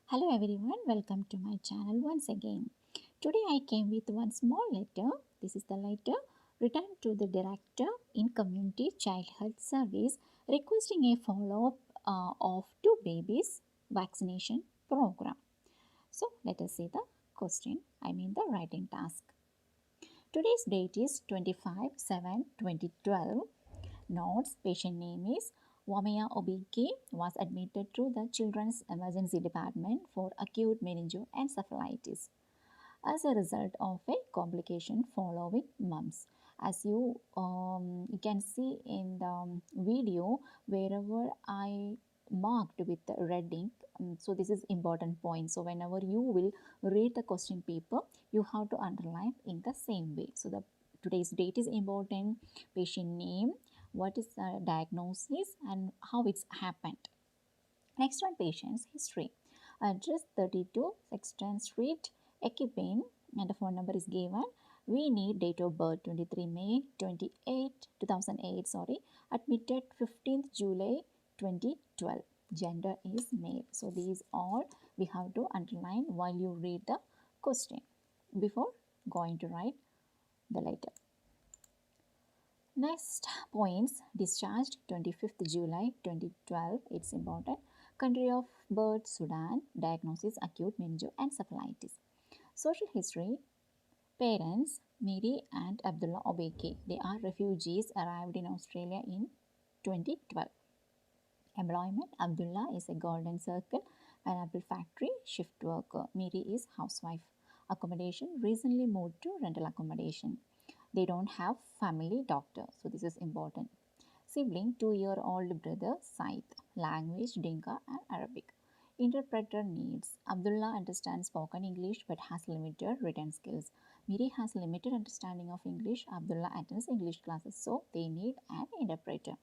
Hello everyone, welcome to my channel once again. Today I came with one small letter. This is the letter written to the Director in Community Child Health Service requesting a follow-up of two babies vaccination program. So let us see the question, the writing task. Today's date is 25/7/2012. Notes, patient name is Vamuya was admitted to the Children's Emergency Department for acute meningoencephalitis as a result of a complication following mumps. As you can see in the video, wherever I marked with the red ink, so this is important point. So whenever you will read the question paper, you have to underline in the same way. So the today's date is important, patient name, what is the diagnosis, and how it's happened. Next one, patient's history. Address 32 Sexton Street, Ekipin, and the phone number is given. We need date of birth 23 May 2008, admitted 15th July 2012. Gender is male. So these all we have to underline while you read the question before going to write the letter. Next points, discharged 25th July 2012. It's important. Country of birth Sudan. Diagnosis acute meningoencephalitis. Social history, parents Mary and Abdullah Obeke. They are refugees arrived in Australia in 2012. Employment, Abdullah is a Golden Circle and apple factory shift worker. Mary is housewife. Accommodation, recently moved to rental accommodation. They don't have family doctor, so this is important. Sibling, 2-year-old brother Said. Language, Dinka and Arabic. Interpreter needs. Abdullah understands spoken English but has limited written skills. Miri has limited understanding of English. Abdullah attends English classes, so they need an interpreter.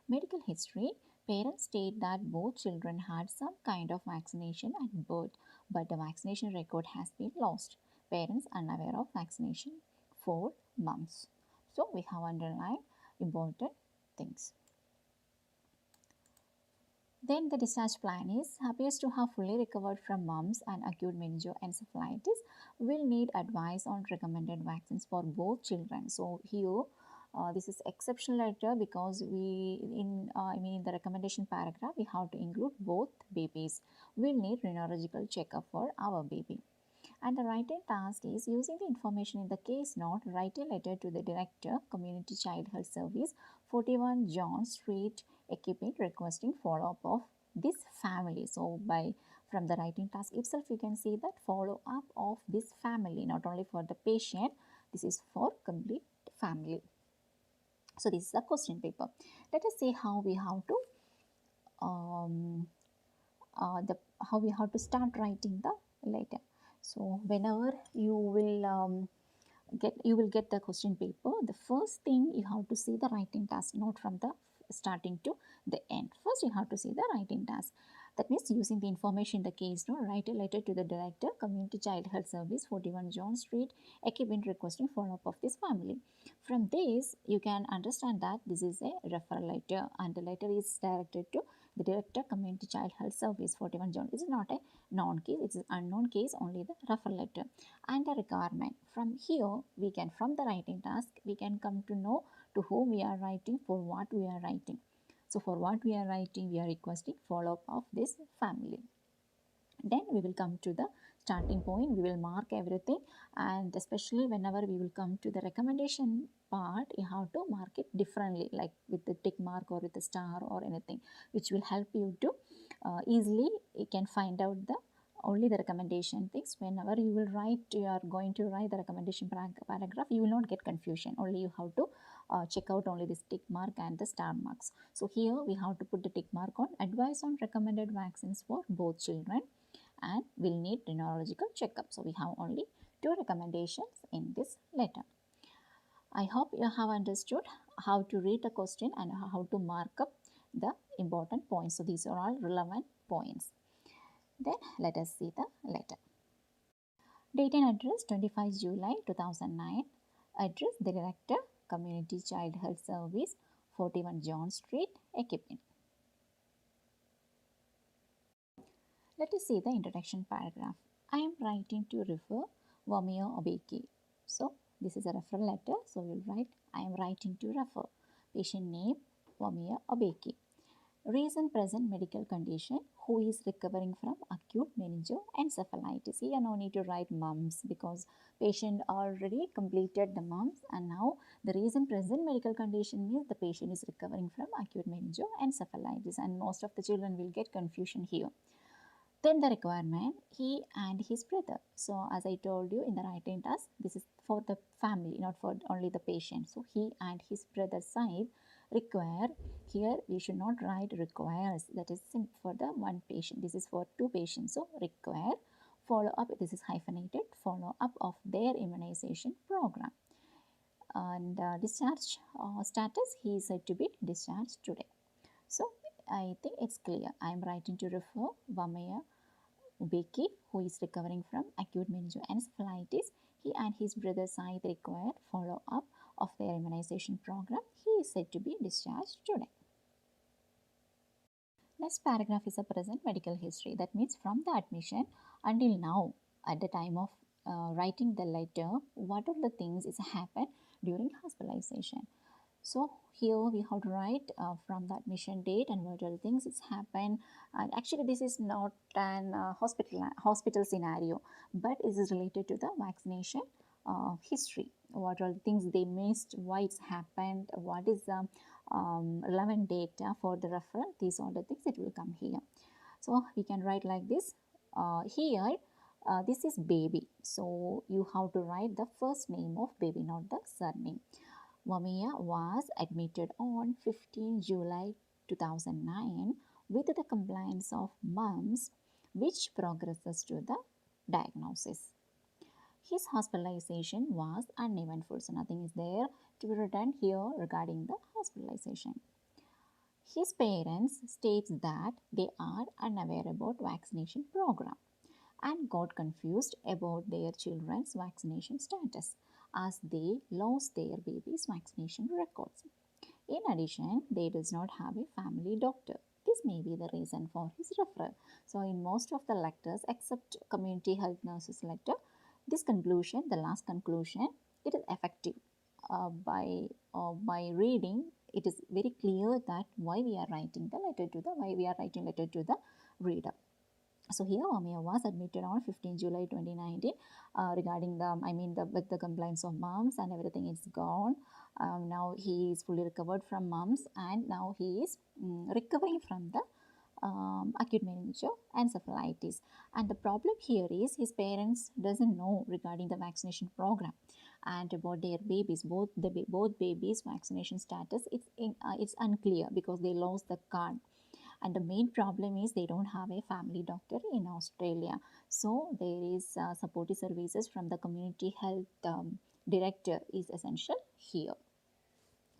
Medical history. Parents state that both children had some kind of vaccination at birth, but the vaccination record has been lost. Parents unaware of vaccination for months. So we have underlined important things. Then the discharge plan is appears to have fully recovered from mumps and acute meningoencephalitis. Will need advice on recommended vaccines for both children. So here this is exceptional letter because in the recommendation paragraph we have to include both babies. We'll need neurological checkup for our baby. And the writing task is using the information in the case note, write a letter to the Director, Community Child Health Service, 41 John Street, Ekipin, requesting follow-up of this family. So from the writing task itself, you can see that follow-up of this family, not only for the patient, this is for complete family. So this is the question paper. Let us see how we have to start writing the letter. So whenever you will get the question paper, the first thing you have to see the writing task, not from the starting to the end. First you have to see the writing task. That means using the information in the case note, write a letter to the Director, Community Child Health Service, 41 John Street, Ekibin, requesting follow-up of this family. From this, you can understand that this is a referral letter and the letter is directed to the Director, Community Child Health Service, 41 John. This is not a known case, it is unknown case, only the referral letter. And the requirement. From here, from the writing task, we can come to know to whom we are writing, for what we are writing. So for what we are writing, we are requesting follow-up of this family. Then we will come to the starting point. We will mark everything, and especially whenever we will come to the recommendation part, you have to mark it differently, like with the tick mark or with the star or anything, which will help you to easily you can find out the only the recommendation things. Whenever you will write, you are going to write the recommendation paragraph, you will not get confusion. Only you have to check out only this tick mark and the star marks. So here we have to put the tick mark on advice on recommended vaccines for both children and will need neurological checkup. So we have only 2 recommendations in this letter. I hope you have understood how to read the question and how to mark up the important points. So these are all relevant points. Then let us see the letter. Date and address 25 July 2009. Address the Director, Community Child Health Service, 41 John Street, Ekipin. Let us see the introduction paragraph. I am writing to refer Vamuya Obeki. So this is a referral letter. So we'll write I am writing to refer. Patient name Vamuya Obeki. Reason present medical condition who is recovering from acute meningoencephalitis. Here no need to write mumps because patient already completed the mumps, and now the reason present medical condition means the patient is recovering from acute meningoencephalitis, and most of the children will get confusion here. Then the requirement, he and his brother. So as I told you in the writing task, this is for the family, not for only the patient. So he and his brother side require. Here we should not write requires, that is for the one patient. This is for two patients. So require follow up, this is hyphenated, follow up of their immunization program. And discharge status, he is said to be discharged today. So I think it's clear. I am writing to refer Vamuya Obeki, who is recovering from acute meningoencephalitis. He and his brother Said required follow-up of their immunization program. He is said to be discharged today. Next paragraph is a present medical history. That means from the admission until now, at the time of writing the letter, what are the things is happened during hospitalization. So here we have to write from the admission date and what all things it's happened. And actually this is not an hospital scenario, but it is related to the vaccination history. What all things they missed, why it's happened, what is the relevant data for the referral. These are the things that will come here. So we can write like this. Here this is baby. So you have to write the first name of baby, not the surname. Vamuya was admitted on 15 July 2009 with the complaints of mumps, which progresses to the diagnosis. His hospitalization was uneventful, so nothing is there to be written here regarding the hospitalization. His parents states that they are unaware about vaccination program and got confused about their children's vaccination status as they lost their baby's vaccination records. In addition, they does not have a family doctor. This may be the reason for his referral. So in most of the letters except community health nurses letter, this conclusion, the last conclusion, it is effective. By reading, it is very clear that why we are writing letter to the reader. So here Vamuya was admitted on 15 July 2019 regarding with the complaints of mumps and everything is gone. Now he is fully recovered from mumps and now he is recovering from the acute meningoencephalitis. And the problem here is his parents doesn't know regarding the vaccination program and about their babies. Both babies' vaccination status it's unclear because they lost the card. And the main problem is they don't have a family doctor in Australia. So there is supportive services from the community health director is essential here.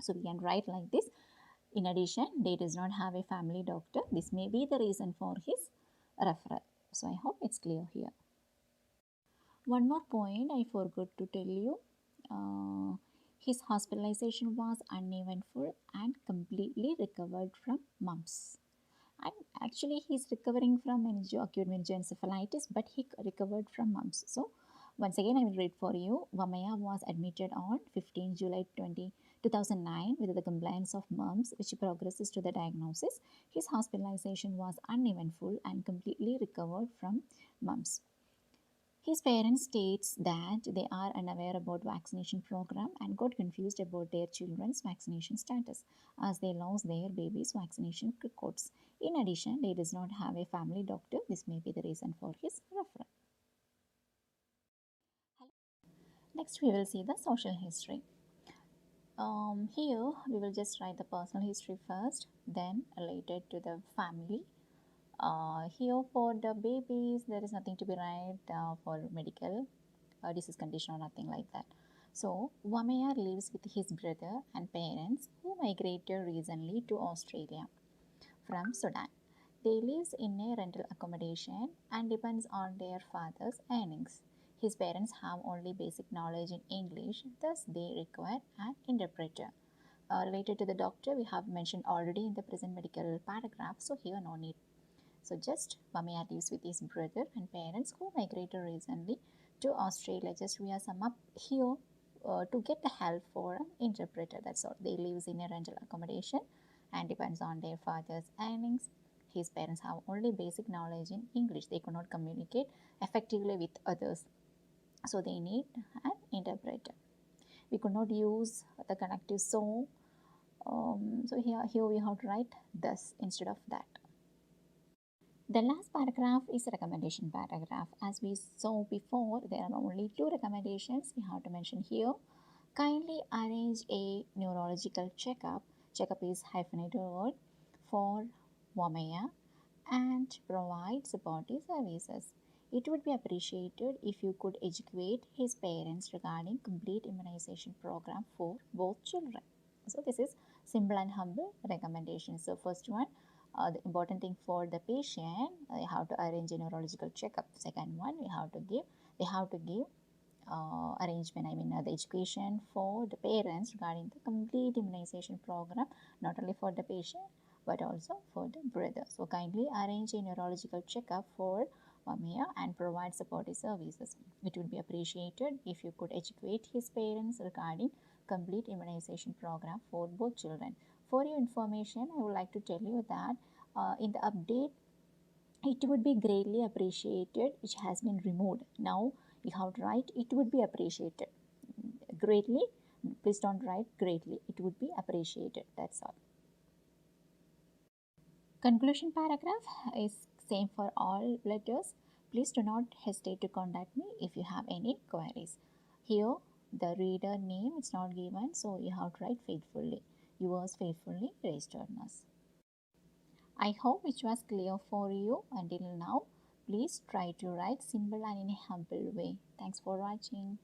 So we can write like this. In addition, they does not have a family doctor. This may be the reason for his referral. So I hope it's clear here. One more point I forgot to tell you. His hospitalization was uneventful and completely recovered from mumps. And actually he is recovering from acute meningoencephalitis, but he recovered from mumps. So once again I will read for you. Vamuya was admitted on 15 July 2009 with the complaints of mumps, which progresses to the diagnosis. His hospitalization was uneventful and completely recovered from mumps. His parents states that they are unaware about vaccination program and got confused about their children's vaccination status as they lost their baby's vaccination records. In addition, they does not have a family doctor. This may be the reason for his referral. Next, we will see the social history. Here, we will just write the personal history first, then related to the family. Here for the babies, there is nothing to be write for medical disease condition or nothing like that. So, Vamuya lives with his brother and parents who migrated recently to Australia from Sudan. They live in a rental accommodation and depends on their father's earnings. His parents have only basic knowledge in English, thus they require an interpreter. Related to the doctor, we have mentioned already in the present medical paragraph, so here no need. So just Vamuya lives with his brother and parents who migrated recently to Australia. Just we are sum up here to get the help for an interpreter. That's all. They lives in a rental accommodation and depends on their father's earnings. His parents have only basic knowledge in English. They cannot communicate effectively with others, so they need an interpreter. We could not use the connective so here we have to write thus instead of that. The last paragraph is a recommendation paragraph. As we saw before, there are only two recommendations we have to mention here. Kindly arrange a neurological checkup. Checkup is hyphenated word for Vamuya and provide supportive services. It would be appreciated if you could educate his parents regarding complete immunization program for both children. So this is simple and humble recommendation. So first one, the important thing for the patient, you have to arrange a neurological checkup. Second one, they have to give arrangement, the education for the parents regarding the complete immunization program, not only for the patient but also for the brother. So kindly arrange a neurological checkup for Vamuya and provide supportive services. It would be appreciated if you could educate his parents regarding complete immunization program for both children. For your information, I would like to tell you that in the update, it would be greatly appreciated, which has been removed. Now you have to write it would be appreciated. Greatly, please don't write greatly. It would be appreciated. That's all. Conclusion paragraph is same for all letters. Please do not hesitate to contact me if you have any queries. Here the reader name is not given, so you have to write faithfully. Yours faithfully, registered nurse. I hope it was clear for you until now. Please try to write simple and in a humble way. Thanks for watching.